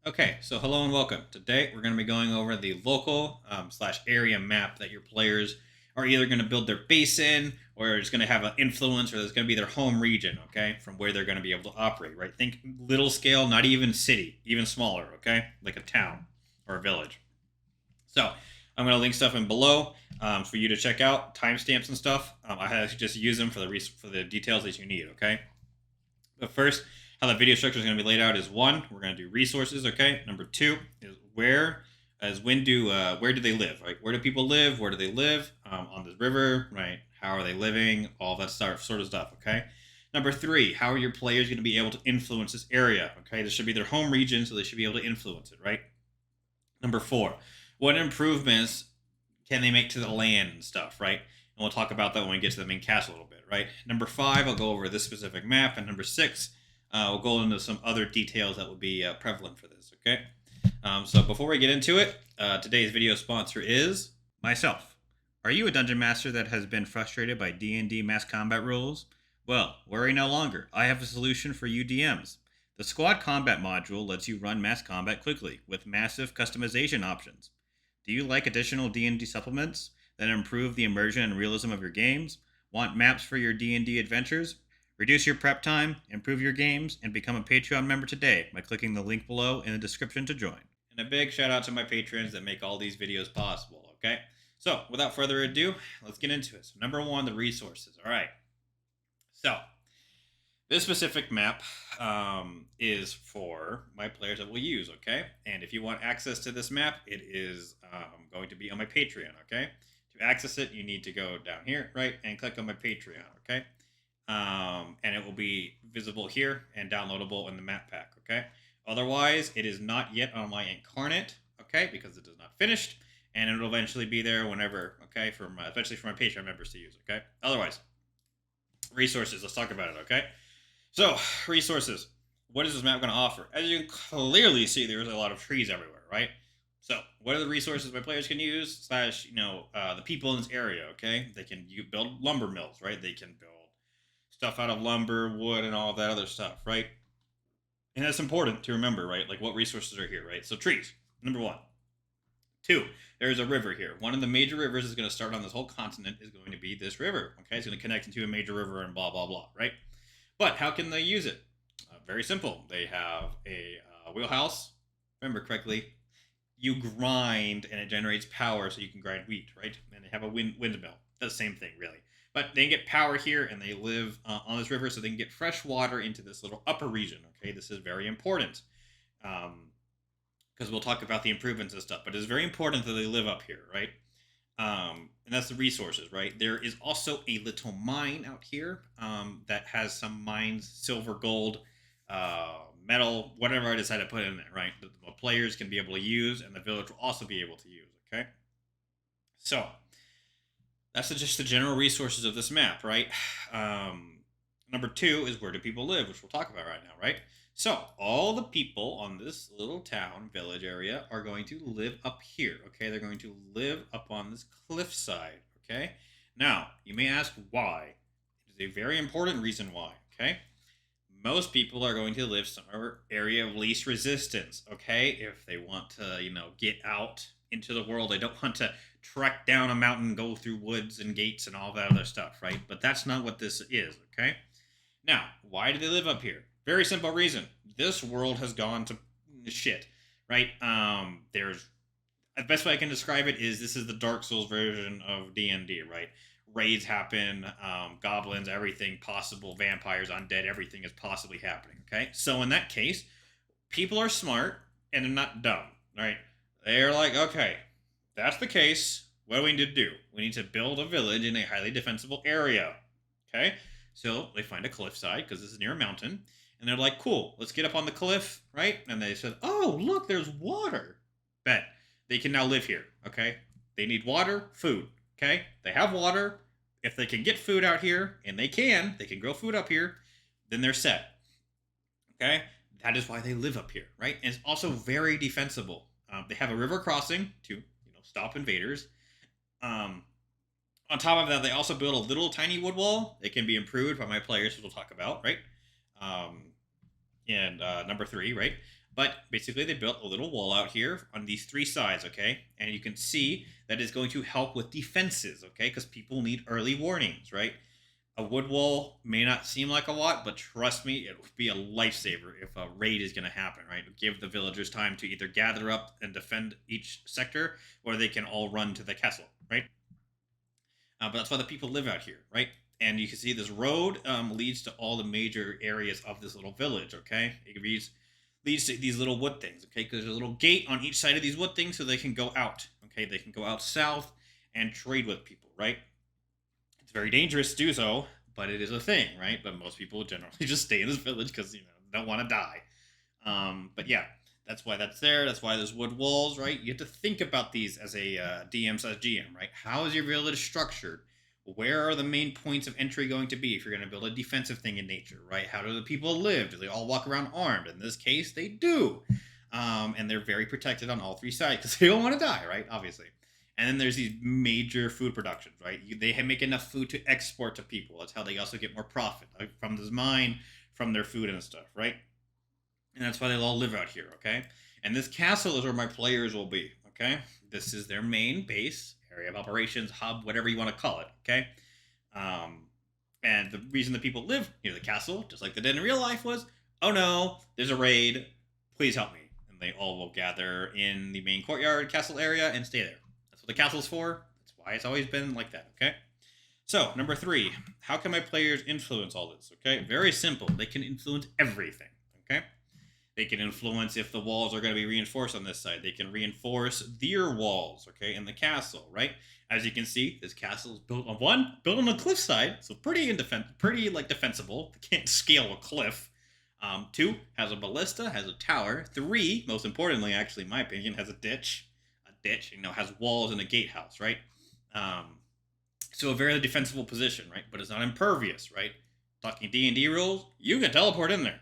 Okay, so hello and welcome. Today we're going to be going over the local slash area map that your players are either going to build their base in, or it's going to have an influence, or it's going to be their home region. Okay, from where they're going to be able to operate. Right? Think little scale, not even city, even smaller. Okay, like a town or a village. So I'm going to link stuff in below for you to check out, timestamps and stuff. I have to just use them for the details that you need. Okay. But first, how the video structure is going to be laid out is one, we're going to do resources. Okay. Number two is where do they live? Right? Where do people live? Where do they live? On this river, right? How are they living? All that sort of stuff. Okay. Number three, how are your players going to be able to influence this area? Okay, this should be their home region, so they should be able to influence it, right? Number four, what improvements can they make to the land and stuff, right? And we'll talk about that when we get to the main cast a little bit, right? Number five, I'll go over this specific map, and number six, we'll go into some other details that will be prevalent for this, okay? So before we get into it, today's video sponsor is myself. Are you a dungeon master that has been frustrated by D&D mass combat rules? Well, worry no longer. I have a solution for you DMs. The squad combat module lets you run mass combat quickly with massive customization options. Do you like additional D&D supplements that improve the immersion and realism of your games? Want maps for your D&D adventures? Reduce your prep time, improve your games, and become a Patreon member today by clicking the link below in the description to join. And a big shout out to my patrons that make all these videos possible, okay? So, without further ado, let's get into it. So, number one, the resources. All right. So, this specific map is for my players that will use, okay? And if you want access to this map, it is going to be on my Patreon, okay? To access it, you need to go down here, right, and click on my Patreon, okay? And it will be visible here and downloadable in the map pack, okay? Otherwise, it is not yet on my Incarnate, okay, because it is not finished, and it will eventually be there whenever, okay, especially for my Patreon members to use, okay? Otherwise, resources, let's talk about it, okay? So, resources. What is this map going to offer? As you can clearly see, there's a lot of trees everywhere, right? So, what are the resources my players can use? Slash, the people in this area, okay? They can build lumber mills, right? They can build stuff out of lumber, wood, and all of that other stuff, right? And that's important to remember, right? Like what resources are here, right? So, trees, number one. Two, there's a river here. One of the major rivers is going to start on this whole continent is going to be this river, okay? It's going to connect into a major river and blah, blah, blah, right? But how can they use it? Very simple. They have a wheelhouse. Remember correctly, you grind and it generates power so you can grind wheat, right? And they have a windmill. That's the same thing, really. But they get power here and they live on this river so they can get fresh water into this little upper region, okay? This is very important because we'll talk about the improvements and stuff. But it's very important that they live up here, right? And that's the resources, right? There is also a little mine out here that has some mines, silver, gold, metal, whatever I decide to put in there, right? That the players can be able to use, and the village will also be able to use, okay? So, that's just the general resources of this map, right? Number two is where do people live, which we'll talk about right now, right? So, all the people on this little town, village area are going to live up here, okay? They're going to live up on this cliffside, okay? Now, you may ask why. It is a very important reason why, okay? Most people are going to live somewhere area of least resistance, okay? If they want to, get out into the world, they don't want to trek down a mountain, go through woods and gates and all that other stuff, right? But that's not what this is, okay? Now, why do they live up here? Very simple reason. This world has gone to shit, right? There's the best way I can describe it is this is the Dark Souls version of D&D, right? Raids happen, goblins, everything possible, vampires, undead, everything is possibly happening, okay? So in that case, people are smart and they're not dumb, right? They're like, okay, that's the case. What do we need to do? We need to build a village in a highly defensible area, okay? So they find a cliffside because this is near a mountain. And they're like, cool, let's get up on the cliff, right? And they said, oh, look, there's water. Bet. They can now live here, okay? They need water, food, okay? They have water. If they can get food out here, and they can grow food up here, then they're set, okay? That is why they live up here, right? And it's also very defensible. They have a river crossing to, stop invaders. On top of that, they also build a little tiny wood wall. It can be improved by my players, which we'll talk about, right? And number three, right? But basically, they built a little wall out here on these three sides, okay? And you can see that is going to help with defenses, okay? Because people need early warnings, right? A wood wall may not seem like a lot, but trust me, it would be a lifesaver if a raid is going to happen, right? Give the villagers time to either gather up and defend each sector, or they can all run to the castle, right? But that's why the people live out here, right? And you can see this road leads to all the major areas of this little village, okay? It leads to these little wood things, okay? Because there's a little gate on each side of these wood things so they can go out, okay? They can go out south and trade with people, right? It's very dangerous to do so, but it is a thing, right? But most people generally just stay in this village because, don't want to die. But yeah, that's why that's there. That's why there's wood walls, right? You have to think about these as a DM slash GM, right? How is your village structured? Where are the main points of entry going to be if you're going to build a defensive thing in nature, right? How do the people live? Do they all walk around armed? In this case, they do. And they're very protected on all three sides because they don't want to die, right? Obviously. And then there's these major food productions, right? They make enough food to export to people. That's how they also get more profit from this mine, from their food and stuff, right? And that's why they all live out here, okay? And this castle is where my players will be, okay? This is their main base, area of operations, hub, whatever you want to call it, okay? Um, and the reason that people live near the castle, just like they did in real life, was, oh no, there's a raid, please help me. And they all will gather in the main courtyard castle area and stay there. That's what the castle's for. That's why it's always been like that, okay? So, number 3, how can my players influence all this, okay? Very simple. They can influence everything, okay? They can influence if the walls are going to be reinforced on this side. They can reinforce their walls, okay, in the castle, right? As you can see, this castle is built on a cliffside, so pretty defensible. They can't scale a cliff. 2, has a ballista, has a tower. 3, most importantly, actually, in my opinion, has a ditch. Has walls and a gatehouse, right? So a very defensible position, right? But it's not impervious, right? Talking D&D rules, you can teleport in there.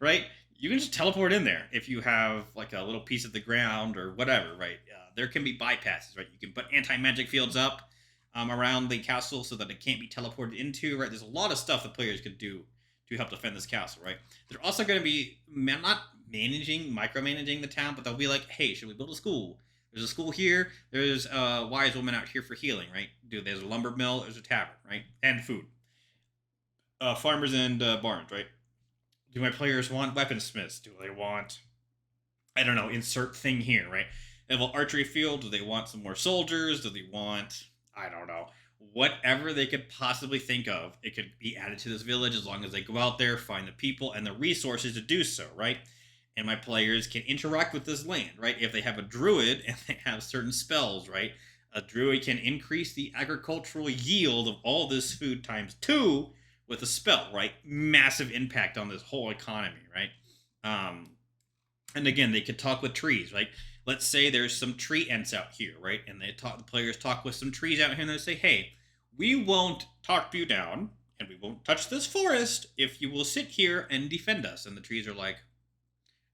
Right? You can just teleport in there if you have like a little piece of the ground or whatever, right? There can be bypasses, right? You can put anti-magic fields up around the castle so that it can't be teleported into, right? There's a lot of stuff that players could do to help defend this castle, right? They're also going to be not micromanaging the town, but they'll be like, hey, should we build a school? There's a school here. There's a wise woman out here for healing, right? There's a lumber mill. There's a tavern, right? And food. Farmers and barns, right? Do my players want weaponsmiths? Do they want, I don't know, insert thing here, right? They have an archery field. Do they want some more soldiers? Do they want, I don't know, whatever they could possibly think of? It could be added to this village as long as they go out there, find the people and the resources to do so, right? And my players can interact with this land, right? If they have a druid and they have certain spells, right? A druid can increase the agricultural yield of all this food times 2 with a spell, right? Massive impact on this whole economy, right? And again, they could talk with trees, right? Let's say there's some tree ents out here, right? And the players talk with some trees out here, and they say, "Hey, we won't talk you down, and we won't touch this forest if you will sit here and defend us." And the trees are like,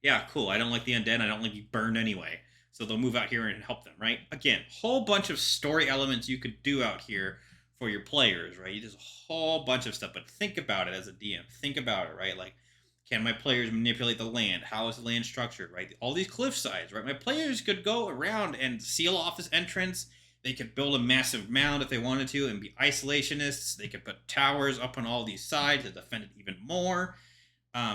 "Yeah, cool. I don't like the undead. I don't like you burned anyway." So they'll move out here and help them, right? Again, whole bunch of story elements you could do out here for your players, right? There's a whole bunch of stuff, but think about it as a DM. Think about it, right? Like, can my players manipulate the land? How is the land structured, right? All these cliff sides, right? My players could go around and seal off this entrance. They could build a massive mound if they wanted to and be isolationists. They could put towers up on all these sides to defend it even more.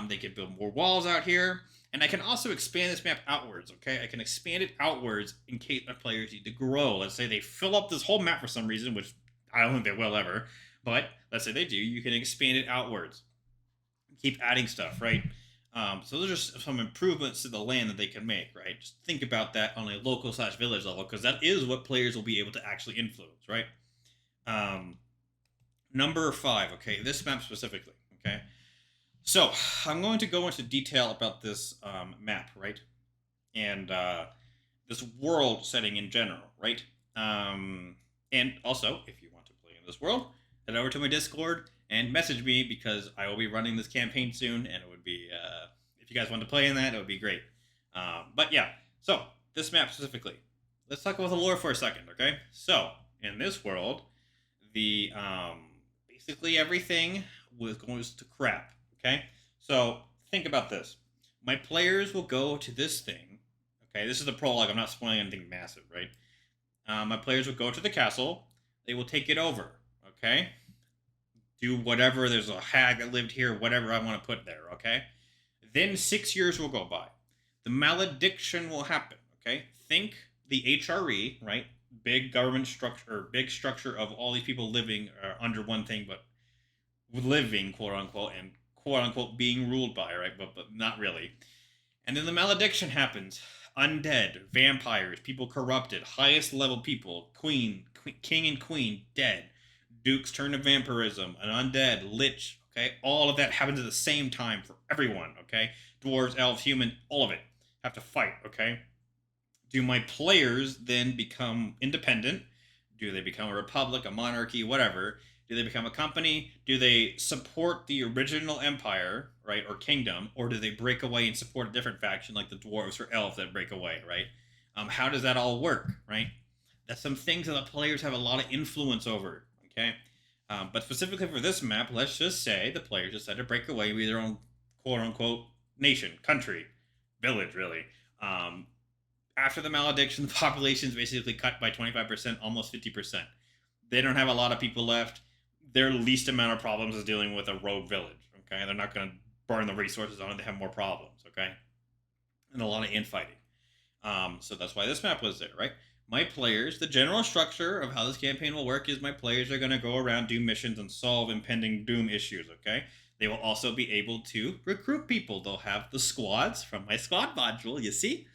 They could build more walls out here. And I can also expand this map outwards, okay? I can expand it outwards in case my players need to grow. Let's say they fill up this whole map for some reason, which I don't think they will ever, but let's say they do. You can expand it outwards. Keep adding stuff, right? So those are just some improvements to the land that they can make, right? Just think about that on a local slash village level, because that is what players will be able to actually influence, right? Number 5, okay, this map specifically, okay? So I'm going to go into detail about this map, right? And this world setting in general, right? And also, if you want to play in this world, head over to my Discord and message me because I will be running this campaign soon, and it would be, if you guys want to play in that, it would be great. But yeah, so this map specifically. Let's talk about the lore for a second, okay? So, in this world, the basically everything goes to crap, okay? So, think about this. My players will go to this thing. Okay, this is the prologue. I'm not spoiling anything massive, right? My players will go to the castle. They will take it over. Okay, do whatever. There's a hag that lived here. Whatever I want to put there. Okay. Then 6 years will go by. The malediction will happen. Okay, think the HRE, right? Big government structure, big structure of all these people living under one thing, but living, quote unquote, and quote unquote being ruled by, right? But not really. And then the malediction happens. Undead, vampires, people corrupted, highest level people, king and queen dead. Dukes turn to vampirism, an undead, lich, okay? All of that happens at the same time for everyone, okay? Dwarves, elves, human, all of it have to fight, okay? Do my players then become independent? Do they become a republic, a monarchy, whatever? Do they become a company? Do they support the original empire, right, or kingdom, or do they break away and support a different faction like the dwarves or elves that break away, right? How does that all work, right? That's some things that the players have a lot of influence over, okay? But specifically for this map, let's just say the players decide to break away with their own quote unquote nation, country, village, really. After the malediction, the population is basically cut by 25%, almost 50%. They don't have a lot of people left. Their least amount of problems is dealing with a rogue village. Okay, they're not going to burn the resources on it. They have more problems. Okay, and a lot of infighting. So that's why this map was there, right? My players, the general structure of how this campaign will work is my players are going to go around, do missions, and solve impending doom issues. Okay, they will also be able to recruit people. They'll have the squads from my squad module. You see,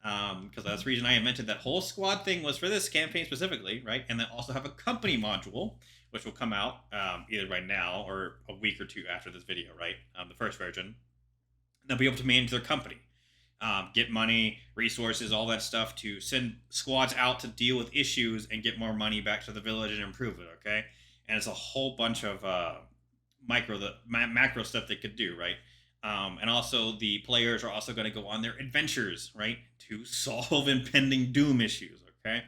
because that's the reason I invented that whole squad thing was for this campaign specifically, right? And then also have a company module, which will come out either right now or a week or two after this video, right? The first version. They'll be able to manage their company, get money, resources, all that stuff to send squads out to deal with issues and get more money back to the village and improve it, okay? And it's a whole bunch of macro stuff they could do, right? And also, the players are also going to go on their adventures, right, to solve impending doom issues. Okay,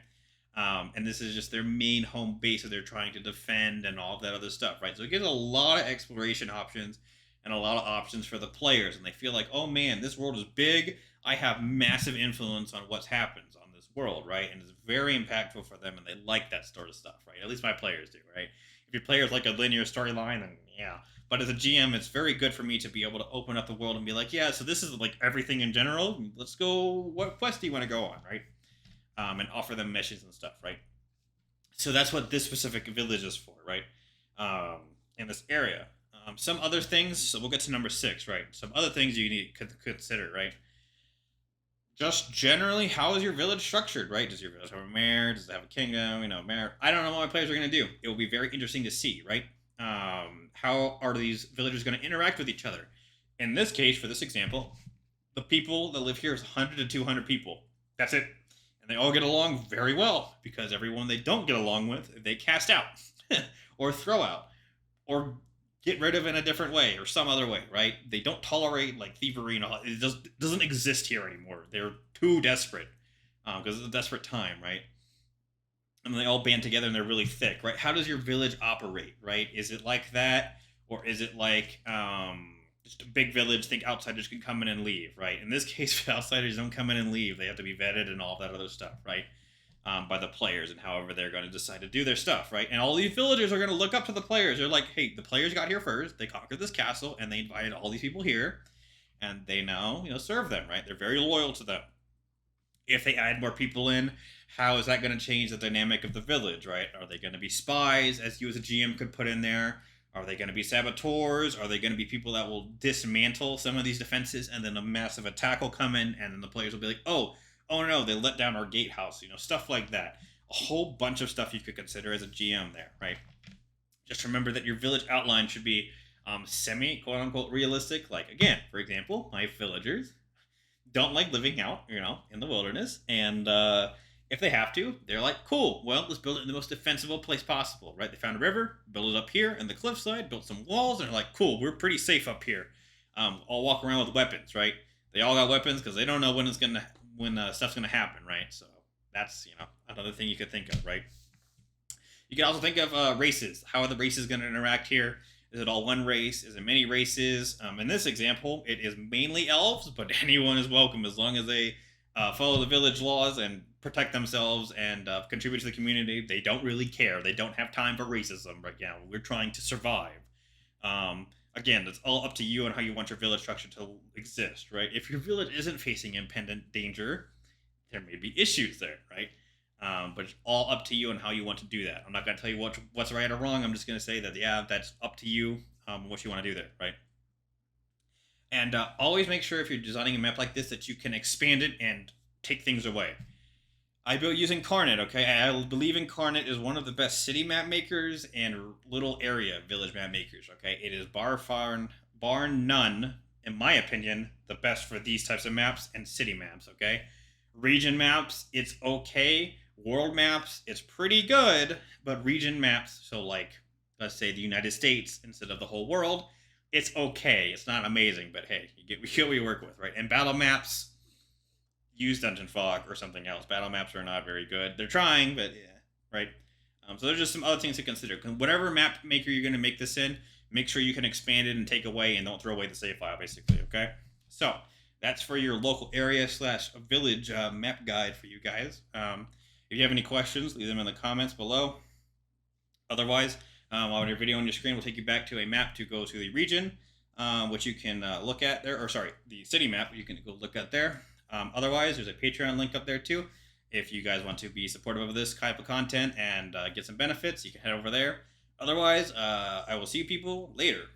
and this is just their main home base that they're trying to defend and all of that other stuff, right? So it gives a lot of exploration options and a lot of options for the players, and they feel like, oh man, this world is big. I have massive influence on what happens on this world, right? And it's very impactful for them, and they like that sort of stuff, right? At least my players do, right? If your players like a linear storyline, then yeah. But as a GM, it's very good for me to be able to open up the world and be like, yeah, so this is like everything in general. Let's go. What quest do you want to go on, right? And offer them missions and stuff, right? So that's what this specific village is for, right? In this area. Some other things. So we'll get to number 6, right? Some other things you need to consider, right? Just generally, how is your village structured, right? Does your village have a mayor? Does it have a kingdom? Mayor. I don't know what my players are going to do. It will be very interesting to see, right? How are these villagers going to interact with each other? In this case, for this example, the people that live here is 100 to 200 people. That's it. And they all get along very well because everyone they don't get along with, they cast out or throw out or get rid of in a different way or some other way, right? They don't tolerate like thievery and all. It just doesn't exist here anymore. They're too desperate because it's a desperate time, right? And they all band together and they're really thick, right? How does your village operate, right? Is it like that, or is it like just a big village? Think outsiders can come in and leave, right? In this case, outsiders don't come in and leave. They have to be vetted and all that other stuff, right? By the players and however they're going to decide to do their stuff, right? And all these villagers are going to look up to the players. They're like, hey, the players got here first. They conquered this castle and they invited all these people here, and they now serve them, right? They're very loyal to them. If they add more people in, how is that going to change the dynamic of the village, right? Are they going to be spies, as you as a GM could put in there? Are they going to be saboteurs? Are they going to be people that will dismantle some of these defenses and then a massive attack will come in and then the players will be like, oh no, they let down our gatehouse, stuff like that. A whole bunch of stuff you could consider as a GM there, right? Just remember that your village outline should be semi, quote unquote, realistic. Like, again, for example, my villagers don't like living out, in the wilderness. And if they have to, they're like, cool, well, let's build it in the most defensible place possible, right? They found a river, built it up here in the cliffside, built some walls, and they're like, cool, we're pretty safe up here. I'll walk around with weapons, right? They all got weapons because they don't know when stuff's gonna happen, right? So that's another thing you could think of, right? You can also think of races. How are the races going to interact here? Is it all one race? Is it many races? In this example, it is mainly elves, but anyone is welcome as long as they follow the village laws and protect themselves and contribute to the community. They don't really care. They don't have time for racism right now. We're trying to survive. Again, it's all up to you and how you want your village structure to exist, right? If your village isn't facing impending danger, there may be issues there, right? But it's all up to you and how you want to do that. I'm not going to tell you what's right or wrong. I'm just going to say that, yeah, that's up to you, what you want to do there, right? And always make sure if you're designing a map like this that you can expand it and take things away. I built using Karnit, okay? I believe in Karnit is one of the best city map makers and little area village map makers, okay? It is bar none, in my opinion, the best for these types of maps and city maps, okay? Region maps, it's okay. World maps, it's pretty good, but region maps, so like, let's say the United States instead of the whole world, it's okay. It's not amazing, but hey, we get what you work with, right? And battle maps, use Dungeon Fog or something else. Battle maps are not very good. They're trying, but yeah, right. So there's just some other things to consider. Whatever map maker you're going to make this in, make sure you can expand it and take away, and don't throw away the save file, basically. Okay. So that's for your local area slash village map guide for you guys. If you have any questions, leave them in the comments below. Otherwise, while your video on your screen will take you back to a map to go to the region, which you can look at there, or sorry, the city map you can go look at there. Otherwise, there's a Patreon link up there too. If you guys want to be supportive of this type of content and get some benefits, you can head over there. Otherwise, I will see you people later.